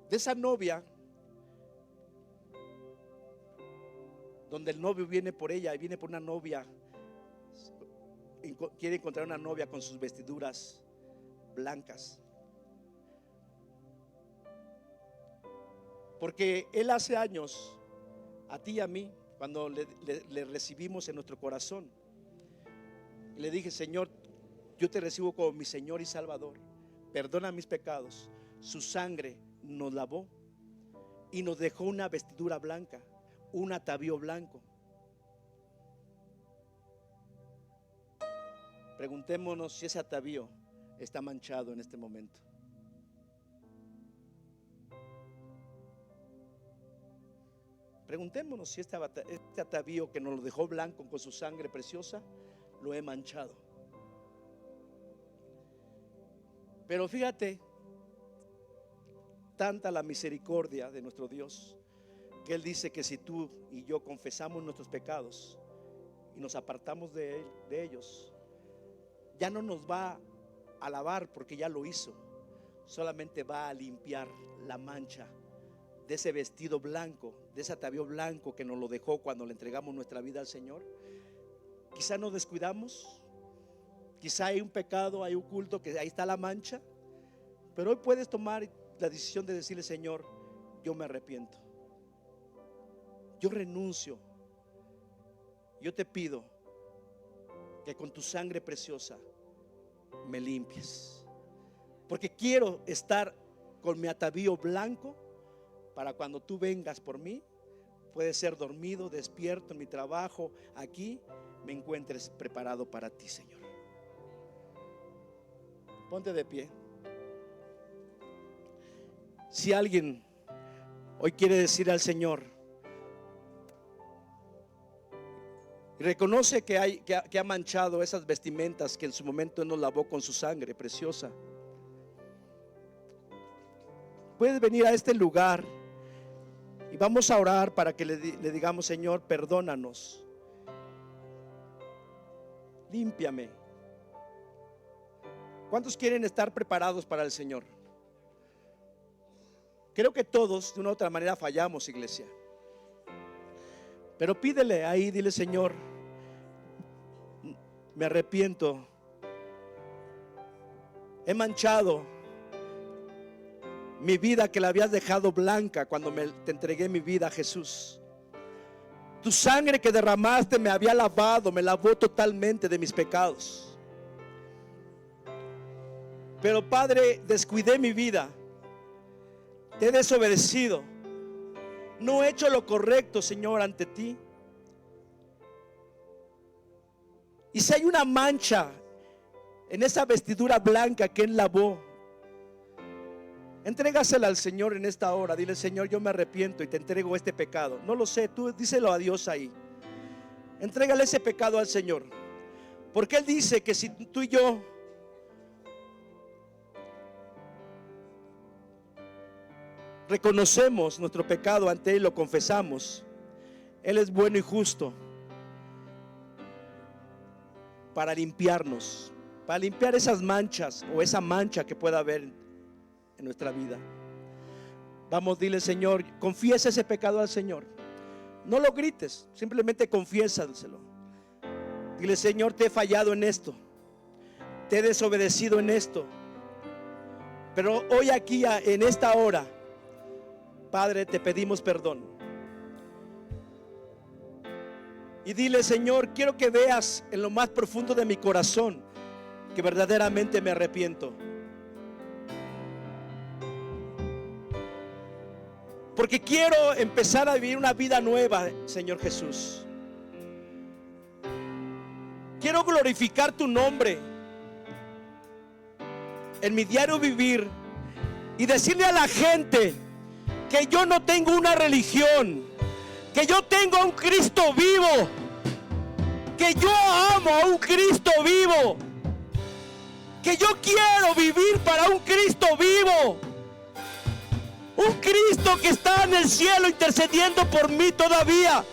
de esa novia donde el novio viene por ella y viene por una novia, quiere encontrar una novia con sus vestiduras blancas. Porque Él hace años, a ti y a mí, cuando le recibimos en nuestro corazón, le dije: Señor, yo te recibo como mi Señor y Salvador, perdona mis pecados. Su sangre nos lavó y nos dejó una vestidura blanca, un atavío blanco. Preguntémonos si ese atavío está manchado en este momento. Preguntémonos si este atavío que nos lo dejó blanco con su sangre preciosa lo he manchado. Pero fíjate, tanta la misericordia de nuestro Dios, que Él dice que si tú y yo confesamos nuestros pecados y nos apartamos de ellos, ya no nos va a lavar, porque ya lo hizo. Solamente va a limpiar la mancha de ese vestido blanco, de ese atavío blanco que nos lo dejó cuando le entregamos nuestra vida al Señor. Quizá nos descuidamos, quizá hay un pecado, hay un culto que ahí está la mancha, pero hoy puedes tomar la decisión de decirle: Señor, yo me arrepiento, yo renuncio, yo te pido que con tu sangre preciosa me limpies, porque quiero estar con mi atavío blanco para cuando tú vengas por mí. Puede ser dormido, despierto, en mi trabajo, aquí, me encuentres preparado para ti, Señor. Ponte de pie. Si alguien hoy quiere decir al Señor y reconoce que ha manchado esas vestimentas que en su momento nos lavó con su sangre preciosa, puedes venir a este lugar y vamos a orar para que le digamos: Señor, perdónanos, límpiame. ¿Cuántos quieren estar preparados para el Señor? Creo que todos de una u otra manera fallamos, iglesia. Pero pídele ahí, dile: Señor, me arrepiento, he manchado mi vida que la habías dejado blanca cuando te entregué mi vida a Jesús. Tu sangre que derramaste me había lavado, me lavó totalmente de mis pecados. Pero Padre, descuidé mi vida, te he desobedecido, no he hecho lo correcto, Señor, ante ti. Y si hay una mancha en esa vestidura blanca que Él lavó, entrégasela al Señor en esta hora. Dile: Señor, yo me arrepiento y te entrego este pecado. No lo sé, tú díselo a Dios ahí. Entrégale ese pecado al Señor, porque Él dice que si tú y yo reconocemos nuestro pecado ante Él y lo confesamos, Él es bueno y justo para limpiarnos, para limpiar esas manchas o esa mancha que pueda haber en nuestra vida. Vamos, dile: Señor, confiesa ese pecado al Señor. No lo grites, simplemente confiésaselo. Dile: Señor, te he fallado en esto, te he desobedecido en esto, pero hoy aquí en esta hora, Padre, te pedimos perdón. Y dile: Señor, quiero que veas en lo más profundo de mi corazón que verdaderamente me arrepiento, porque quiero empezar a vivir una vida nueva, Señor Jesús. Quiero glorificar tu nombre en mi diario vivir y decirle a la gente que yo no tengo una religión, que yo tengo a un Cristo vivo, que yo amo a un Cristo vivo, que yo quiero vivir para un Cristo vivo, un Cristo que está en el cielo intercediendo por mí todavía.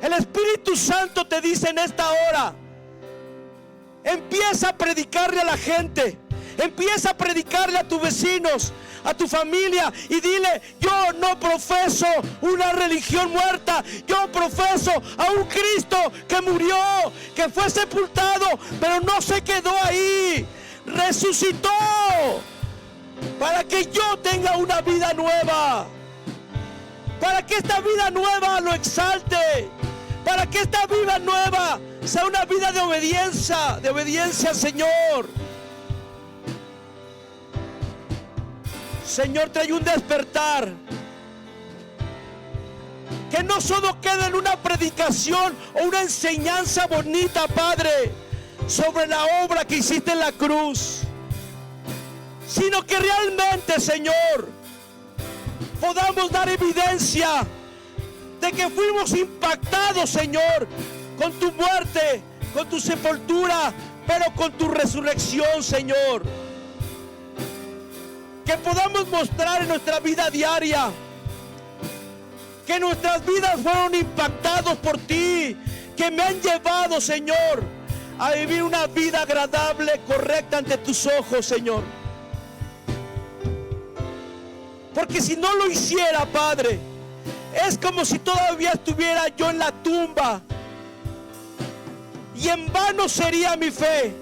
El Espíritu Santo te dice en esta hora: empieza a predicarle a la gente, empieza a predicarle a tus vecinos, a tu familia, y dile: yo no profeso una religión muerta, yo profeso a un Cristo que murió, que fue sepultado, pero no se quedó ahí, resucitó para que yo tenga una vida nueva, para que esta vida nueva lo exalte, para que esta vida nueva sea una vida de obediencia al Señor. Señor, trae un despertar, que no solo quede en una predicación o una enseñanza bonita, Padre, sobre la obra que hiciste en la cruz, sino que realmente, Señor, podamos dar evidencia de que fuimos impactados, Señor, con tu muerte, con tu sepultura, pero con tu resurrección, Señor. Que podamos mostrar en nuestra vida diaria que nuestras vidas fueron impactados por ti, que me han llevado, Señor, a vivir una vida agradable, correcta ante tus ojos, Señor. Porque si no lo hiciera, Padre, es como si todavía estuviera yo en la tumba, y en vano sería mi fe.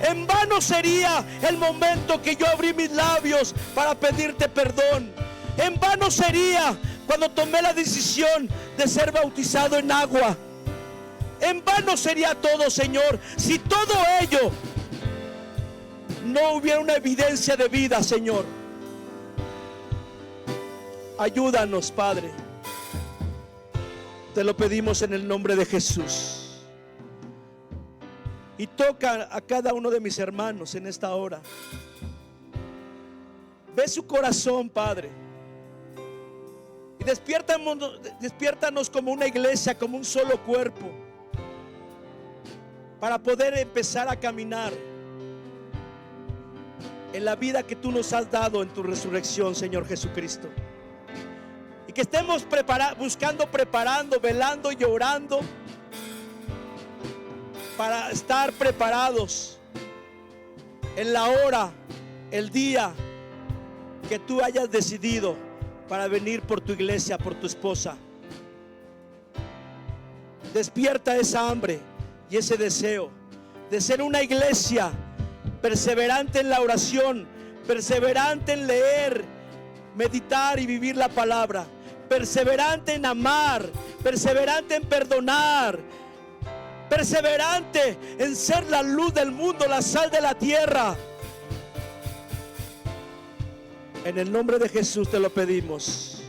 En vano sería el momento que yo abrí mis labios para pedirte perdón. En vano sería cuando tomé la decisión de ser bautizado en agua. En vano sería todo, Señor, si todo ello no hubiera una evidencia de vida, Señor. Ayúdanos, Padre. Te lo pedimos en el nombre de Jesús. Y toca a cada uno de mis hermanos en esta hora. Ve su corazón, Padre, y despiértanos como una iglesia, como un solo cuerpo, para poder empezar a caminar en la vida que tú nos has dado en tu resurrección, Señor Jesucristo. Y que estemos buscando, preparando, velando y orando para estar preparados en la hora, el día que tú hayas decidido para venir por tu iglesia, por tu esposa. Despierta esa hambre y ese deseo de ser una iglesia perseverante en la oración, perseverante en leer, meditar y vivir la palabra, perseverante en amar, perseverante en perdonar, perseverante en ser la luz del mundo, la sal de la tierra. En el nombre de Jesús te lo pedimos.